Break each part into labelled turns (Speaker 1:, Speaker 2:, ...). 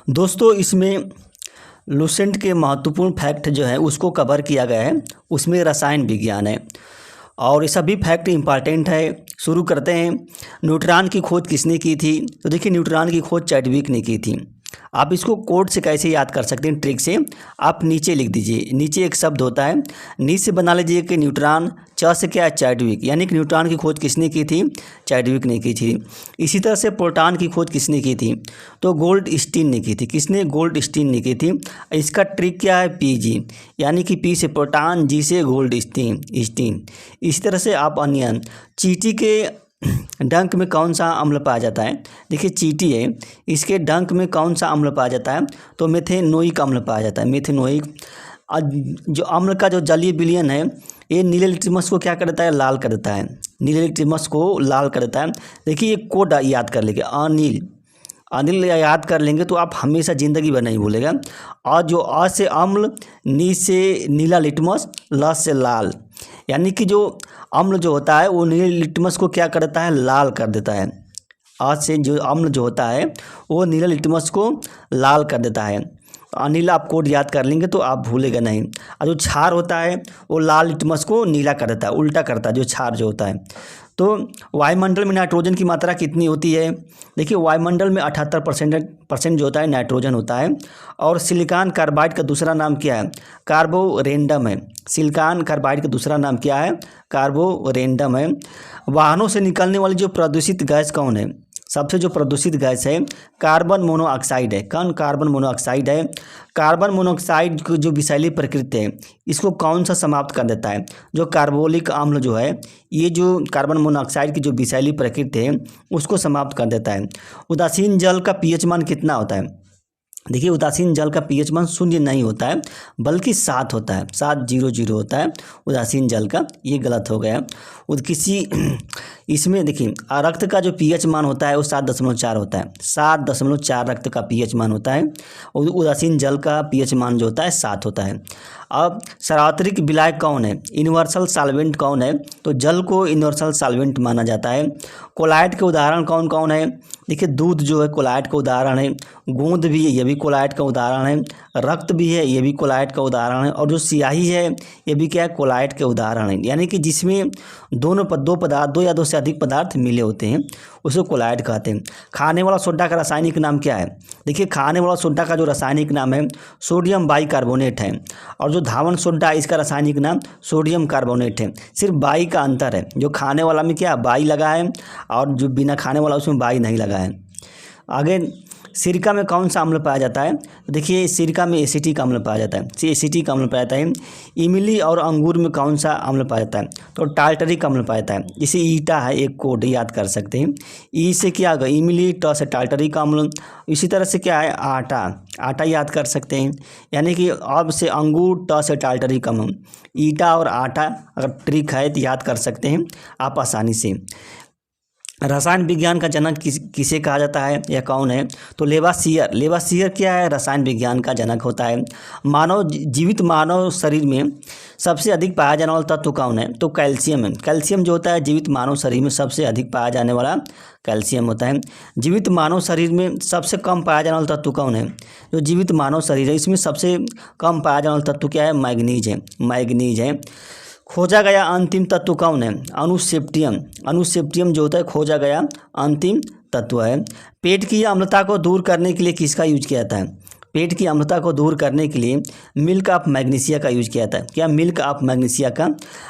Speaker 1: दोस्तों इसमें लुसेंट के महत्वपूर्ण फैक्ट जो है उसको कवर किया गया है। उसमें रसायन विज्ञान है और ये सभी फैक्ट इम्पॉर्टेंट है। शुरू करते हैं। न्यूट्रॉन की खोज किसने की थी? तो देखिए न्यूट्रॉन की खोज चैडविक ने की थी। आप इसको कोड से कैसे याद कर सकते हैं, ट्रिक से आप नीचे लिख दीजिए। नीचे एक शब्द होता है, नी से बना लीजिए कि न्यूट्रॉन, च से क्या है चैडविक, यानी कि न्यूट्रॉन की खोज किसने की थी? चैडविक ने की थी। इसी तरह से प्रोटॉन की खोज किसने की थी? तो गोल्डस्टीन ने की थी। किसने? गोल्डस्टीन ने की थी। इसका ट्रिक क्या है? पीजी, यानी कि पी से प्रोटॉन, जी से गोल्डस्टीन स्टीन। इसी तरह से आप अनियन, चींटी के डंक में कौन सा अम्ल पाया जाता है? देखिए चींटी है, इसके डंक में कौन सा अम्ल पाया जाता है? तो मेथेनोइक अम्ल पाया जाता है, मेथेनोइक। जो अम्ल का जो जलीय विलयन है ये नीले लिटमस को क्या कर देता है? लाल कर देता है। नीले लिटमस को लाल कर देता है। देखिए ये कोड याद कर लेंगे, अनिल, अनिल याद कर लेंगे तो आप हमेशा ज़िंदगी भर नहीं भूलेगा। और जो अ से अम्ल, नी से नीला लिटमस, ल से लाल, यानी कि जो अम्ल जो होता है वो नीले लिटमस को क्या कर देता है? लाल कर देता है। आज से जो अम्ल जो होता है वो नीले लिटमस को लाल कर देता है। नीला आप कोड याद कर लेंगे तो आप भूलेगा नहीं। और जो क्षार होता है वो लाल लिटमस को नीला कर देता है, उल्टा करता है जो क्षार जो होता है। तो वायुमंडल में नाइट्रोजन की मात्रा कितनी होती है? देखिए वायुमंडल में 78% जो होता है नाइट्रोजन होता है। और सिलिकॉन कार्बाइड का दूसरा नाम क्या है? कार्बोरेंडम है। सिलिकॉन कार्बाइड का दूसरा नाम क्या है? कार्बोरेंडम है। वाहनों से निकलने वाली जो प्रदूषित गैस कौन है? सबसे जो प्रदूषित गैस है कार्बन मोनोऑक्साइड है। कौन? कार्बन मोनोऑक्साइड है। कार्बन मोनोऑक्साइड की जो विषैली प्रकृति है इसको कौन सा समाप्त कर देता है? जो कार्बोलिक अम्ल जो है, ये जो कार्बन मोनोऑक्साइड की जो विषैली प्रकृति है उसको समाप्त कर देता है। उदासीन जल का पीएच मान कितना होता है? देखिए उदासीन जल का पीएच मान 0 नहीं होता है बल्कि 7 होता है, 700 होता है उदासीन जल का। ये गलत हो गया। किसी इसमें देखिए रक्त का जो पीएच मान होता है वो 7.4 होता है, 7.4 रक्त का पीएच मान होता है। और उदासीन जल का पीएच मान जो होता है 7 होता है। अब सार्वत्रिक विलायक कौन है? यूनिवर्सल सॉल्वेंट कौन है? तो जल को यूनिवर्सल सॉल्वेंट माना जाता है। कोलाइड के उदाहरण कौन कौन है? देखिए दूध जो है कोलाइड का उदाहरण है, गोंद भी है ये भी कोलाइड का उदाहरण है, रक्त भी है ये भी कोलाइड का उदाहरण है, और जो स्याही है ये भी क्या है? कोलाइड के उदाहरण है। यानी कि जिसमें दो या दो से अधिक पदार्थ मिले होते हैं उसे कोलाइड कहते हैं। खाने वाला सोडा का रासायनिक नाम क्या है? देखिए खाने वाला सोडा का जो रासायनिक नाम है सोडियम बाइकार्बोनेट है। और जो धावन सोडा इसका रासायनिक नाम सोडियम कार्बोनेट है। सिर्फ बाई का अंतर है, जो खाने वाला में क्या बाई लगा है और जो बिना खाने वाला उसमें बाई नहीं लगा है। आगे सिरका में कौन सा अम्ल पाया जाता है? देखिए सिरका में एसिटिक अम्ल पाया जाता है, एसिटिक अम्ल पाया जाता है। इमली और अंगूर में कौन सा अम्ल पाया जाता है? तो टार्टरिक अम्ल पाया जाता है। जैसे ईटा है, एक कोड याद कर सकते हैं। ई से क्या होगा? इमली, ट से टार्टरिक अम्ल। इसी तरह से क्या है? आटा, आटा याद कर सकते हैं। यानी कि अब से अंगूर, ट से टार्टरिक अम्ल। ईटा और आटा अगर ट्रिक है तो याद कर सकते हैं आप आसानी से। रसायन विज्ञान का जनक किसे कहा जाता है या कौन है? तो लेवासियर। लेवासियर क्या है? रसायन विज्ञान का जनक होता है। जीवित मानव शरीर में सबसे अधिक पाया जाने वाला तत्व कौन है? तो कैल्शियम है। कैल्शियम जो होता है जीवित मानव शरीर में सबसे अधिक पाया जाने वाला कैल्शियम होता है। जीवित मानव शरीर में सबसे कम पाया जाने वाला तत्व कौन है? जो जीवित मानव शरीर है इसमें सबसे कम पाया जाने वाला तत्व क्या है? मैग्नीज है, मैग्नीज है। खोजा गया अंतिम तत्व कौन है? अनुसेप्टियम। अनुसेप्टियम जो होता है खोजा गया अंतिम तत्व है। पेट की अम्लता को दूर करने के लिए किसका यूज किया जाता है? पेट की अम्लता को दूर करने के लिए मिल्क ऑफ मैग्नीशिया का यूज किया जाता है। क्या? मिल्क ऑफ मैग्नीशिया का।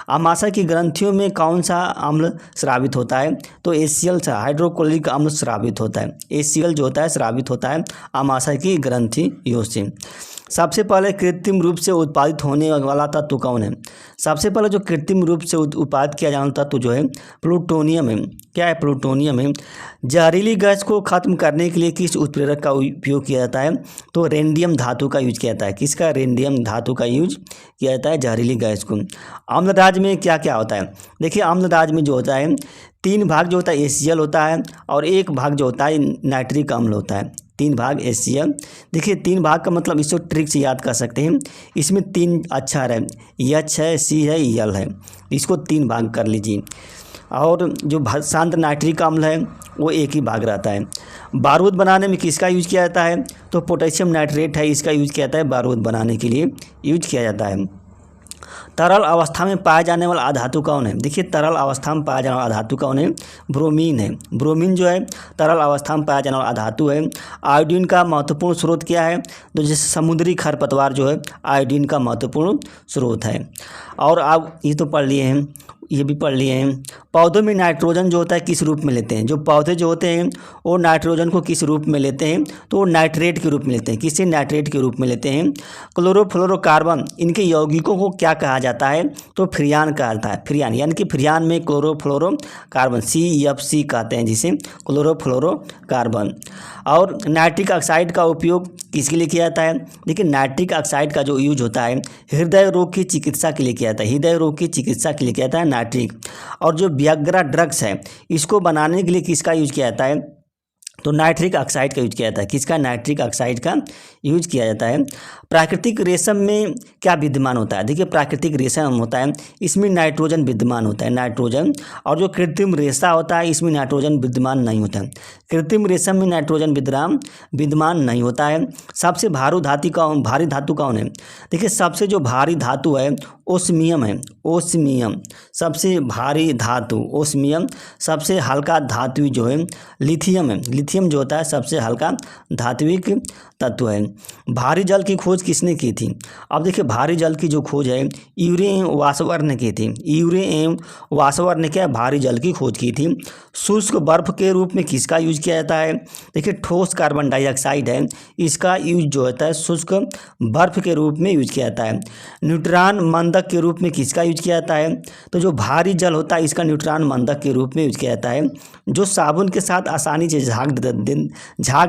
Speaker 1: आमाशय की ग्रंथियों में कौन सा अम्ल स्रावित होता है? तो एसीएल से हाइड्रोक्लोरिक अम्ल स्रावित होता है। एसीएल जो होता है स्रावित होता है आमाशय की ग्रंथियों से। सबसे पहले कृत्रिम रूप से उत्पादित होने वाला तत्व कौन है? सबसे पहले जो कृत्रिम रूप से उत्पादित किया जाने वाला तत्व जो है प्लूटोनियम है। क्या है? प्लूटोनियम है। जहरीली गैस को खत्म करने के लिए किस उत्प्रेरक का उपयोग किया जाता है? तो रेडियम धातु का यूज किया जाता है। किसका? रेडियम धातु का यूज किया जाता है जहरीली गैस को। अम्लराज में क्या क्या होता है? देखिए अम्लराज में जो होता है 3 भाग जो होता है एसीएल होता है और 1 भाग जो होता है नाइट्रिक अम्ल होता है। 3 भाग एसीएल। देखिए 3 भाग का मतलब इसको ट्रिक से याद कर सकते हैं। इसमें 3 अक्षर है, एच है, सी है, यल है। इसको 3 भाग कर लीजिए। और जो शांत नाइट्रिक अम्ल है वो एक ही भाग रहता है। बारूद बनाने में किसका यूज किया जाता है? तो पोटेशियम नाइट्रेट है, इसका यूज किया जाता है बारूद बनाने के लिए यूज किया जाता है। तरल अवस्था में पाया जाने वाला अधातु कौन है? देखिए तरल अवस्था में पाया जाने वाला अधातु कौन है? ब्रोमीन है। ब्रोमीन जो है तरल अवस्था में पाया जाने वाला अधातु है। आयोडीन का महत्वपूर्ण स्रोत क्या है? तो जैसे समुद्री खरपतवार जो है आयोडीन का महत्वपूर्ण स्रोत है। और आप ये तो पढ़ लिए हैं, ये भी पढ़ लिए हैं। पौधों में नाइट्रोजन जो होता है किस रूप में लेते हैं? जो पौधे जो होते हैं वो नाइट्रोजन को किस रूप में लेते हैं? तो वो नाइट्रेट के रूप में लेते हैं। किससे? नाइट्रेट के रूप में लेते हैं। क्लोरोफ्लोरोकार्बन, इनके यौगिकों को क्या कहा जाता है? तो फ्रियान कहा जाता है। फ्रियान यानी कि फ्रियान में क्लोरोफ्लोरोकार्बन CFC कहते हैं जिसे क्लोरोफ्लोरोकार्बन। और नाइट्रिक ऑक्साइड का उपयोग किसके लिए किया जाता है? देखिए नाइट्रिक ऑक्साइड का जो यूज होता है हृदय रोग की चिकित्सा के लिए किया जाता है। हृदय रोग की चिकित्सा के लिए किया जाता है नाइट्रिक। और जो वियाग्रा ड्रग्स है इसको बनाने के लिए किसका यूज किया जाता है? तो नाइट्रिक ऑक्साइड का यूज किया जाता है। किसका? नाइट्रिक ऑक्साइड का यूज किया जाता है। प्राकृतिक रेशम में क्या विद्यमान होता है? देखिए प्राकृतिक रेशम होता है इसमें नाइट्रोजन विद्यमान होता है, नाइट्रोजन। और जो कृत्रिम रेशा होता है इसमें नाइट्रोजन विद्यमान नहीं होता है। कृत्रिम रेशम में नाइट्रोजन विद्यमान नहीं होता है। सबसे भारी धातु कौन है? देखिए सबसे जो भारी धातु है ओस्मियम है। ओस्मियम सबसे भारी धातु ओस्मियम। सबसे हल्का धातु जो है लिथियम है। लिथियम जो होता है सबसे हल्का धात्विक तत्व है। भारी जल की खोज किसने की थी? अब देखिए भारी जल की जो खोज है यूरे एवं वासवर ने की थी। यूरे एवं वासवर ने क्या भारी जल की खोज की थी। शुष्क बर्फ के रूप में किसका यूज किया जाता है? देखिए ठोस कार्बन डाइऑक्साइड है, इसका यूज जो होता है शुष्क बर्फ के रूप में यूज किया जाता है। न्यूट्रॉन मंदक के रूप में किसका यूज किया जाता है? तो जो भारी जल होता है इसका न्यूट्रॉन मंदक के रूप में यूज किया जाता है। जो साबुन के साथ आसानी से झाग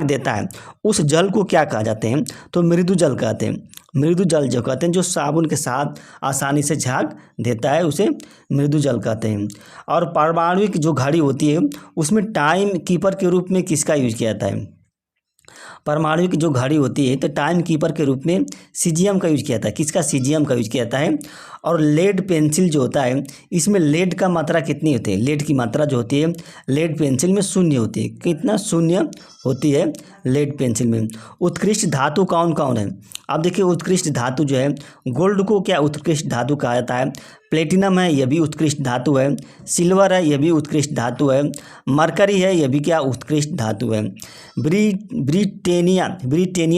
Speaker 1: देता है उस जल को क्या कहा जाते हैं? तो मृदु जल कहते हैं। मृदु जल जो कहते हैं जो साबुन के साथ आसानी से झाग देता है उसे मृदु जल कहते हैं। और परमाणुविक जो घड़ी होती है उसमें टाइम कीपर के रूप में किसका यूज किया जाता है? परमाणुविक जो घड़ी होती है तो टाइम कीपर के रूप में सीजियम का यूज किया जाता है। किसका? सीजियम का यूज किया जाता है। और लेड पेंसिल जो होता है इसमें लेड का मात्रा कितनी होती है? लेड की मात्रा जो होती है लेड पेंसिल में 0 होती है। कितना? 0 होती है लेड पेंसिल में। उत्कृष्ट धातु कौन कौन है? अब देखिए उत्कृष्ट धातु जो है गोल्ड को क्या उत्कृष्ट धातु कहा जाता है? प्लेटिनम है यह भी उत्कृष्ट धातु है। सिल्वर है यह भी उत्कृष्ट धातु है। मरकरी है यह भी क्या उत्कृष्ट धातु है। ब्रिटेनिया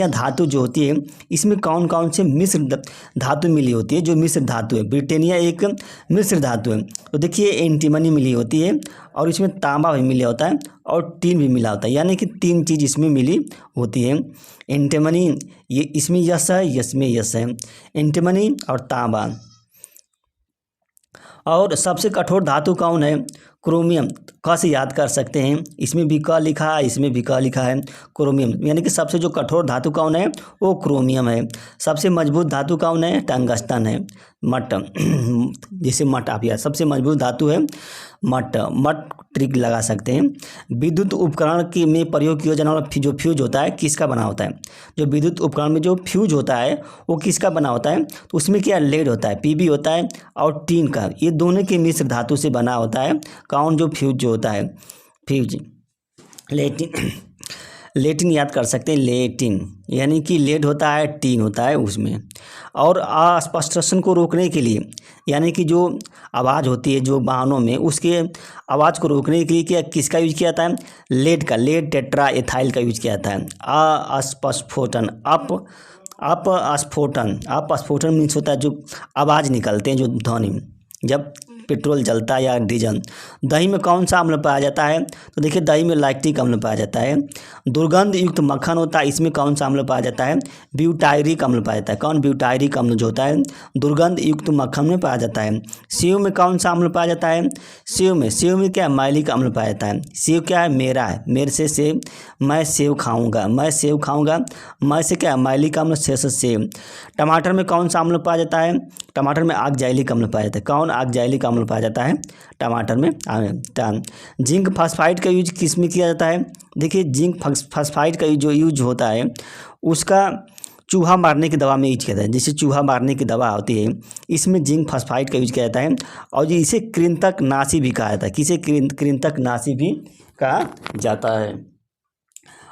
Speaker 1: धातु जो होती है इसमें कौन कौन से मिश्र धातु मिली होती है? जो मिश्र धातु है ब्रिटेनिया एक मिश्र धातु है। तो देखिए एंटीमनी मिली होती है और इसमें तांबा भी मिला होता है और टीन भी मिला होता है, यानी कि 3 चीज़ इसमें मिली होती है। एंटीमनी ये इसमें यस है, इसमें यस है, एंटीमनी और तांबा। और सबसे कठोर धातु कौन है? क्रोमियम। क से याद कर सकते हैं, इसमें भी क लिखा है, इसमें भी क लिखा है। क्रोमियम यानी कि सबसे जो कठोर धातु कौन है वो क्रोमियम है। सबसे मजबूत धातु कौन है? टंगस्टन है। मट जैसे मट आप याद, सबसे मजबूत धातु है मट ट्रिक लगा सकते हैं। विद्युत उपकरण की में प्रयोग किया जाने वाला जो फ्यूज होता है किसका बना होता है? जो विद्युत उपकरण में जो फ्यूज होता है वो किसका बना होता है? तो उसमें क्या लेड होता है, पीबी होता है और टीन का, ये दोनों के मिश्र धातु से बना होता है। कौन? जो फ्यूज जो होता है फ्यूज। लेटिन याद कर सकते हैं, लेटिन यानी कि लेड होता है टीन होता है उसमें। और अस्पष्टन को रोकने के लिए यानी कि जो आवाज़ होती है जो वाहनों में उसके आवाज़ को रोकने के लिए क्या किसका यूज किया जाता है? लेड का, लेड टेट्रा एथाइल का यूज किया जाता है। अस्फोटन अस्फोटन मीन्स होता है जो आवाज़ निकलते हैं, जो ध्वनि, जब पेट्रोल जलता है या डीजल। दही में कौन सा अम्ल पाया जाता है? तो देखिए दही में लैक्टिक अम्ल पाया जाता है। दुर्गंध युक्त मक्खन होता है, इसमें कौन सा अम्ल पाया जाता है? ब्यूटायरिक अम्ल पाया जाता है। कौन? ब्यूटायरिक अम्ल जो होता है दुर्गंध युक्त मक्खन में पाया जाता है। सेव में कौन सा अम्ल पाया जाता है? सेव में क्या? मैलिक अम्ल पाया जाता है। सेव क्या है? मेरा है, मेरे से सेव, मैं सेव खाऊंगा, मैं से क्या? मैलिक अम्ल, से सेव। टमाटर में कौन सा अम्ल पाया जाता है? टमाटर में ऑक्जैलिक अम्ल पाया जाता है। कौन? ऑक्जैलिक अम्ल पाया जाता है टमाटर में। जिंक फॉस्फाइड का यूज किस में किया जाता है? देखिए जिंक फॉस्फाइड का जो यूज होता है उसका चूहा मारने की दवा में यूज किया जाता है। जैसे चूहा मारने की दवा होती है, इसमें जिंक फॉस्फाइड का यूज किया जाता है और ये इसे कृंतकनाशी भी कहा जाता है। किसे कृंतकनाशी भी कहा जाता है।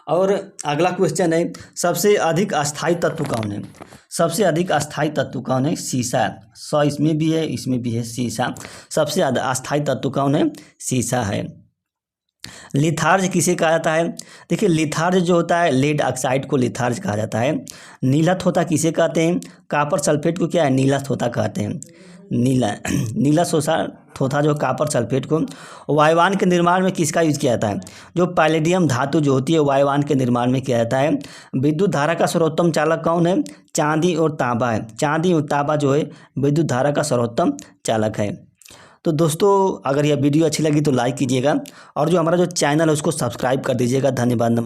Speaker 1: और अगला क्वेश्चन है, सबसे अधिक अस्थायी तत्व कौन है? सबसे अधिक अस्थायी तत्व कौन है? सीसा। इसमें भी है, इसमें भी है सीसा। सबसे अस्थायी तत्व कौन है? सीसा है। लिथार्ज किसे कहा जाता है? देखिए लिथार्ज जो होता है, लेड ऑक्साइड को लिथार्ज कहा जाता है। नीला थोथा किसे कहते हैं? कापर सल्फेट को क्या है? नीला थोथा कहते हैं। नीला थोथा जो कापर सल्फेट को। वायुयान के निर्माण में किसका यूज किया जाता है? जो पैलेडियम धातु जो होती है वायुयान के निर्माण में किया जाता है। विद्युत धारा का सर्वोत्तम चालक कौन है? चांदी और तांबा है। चांदी और तांबा जो है विद्युत धारा का सर्वोत्तम चालक है। तो दोस्तों अगर यह वीडियो अच्छी लगी तो लाइक कीजिएगा और जो हमारा जो चैनल है उसको सब्सक्राइब कर दीजिएगा। धन्यवाद।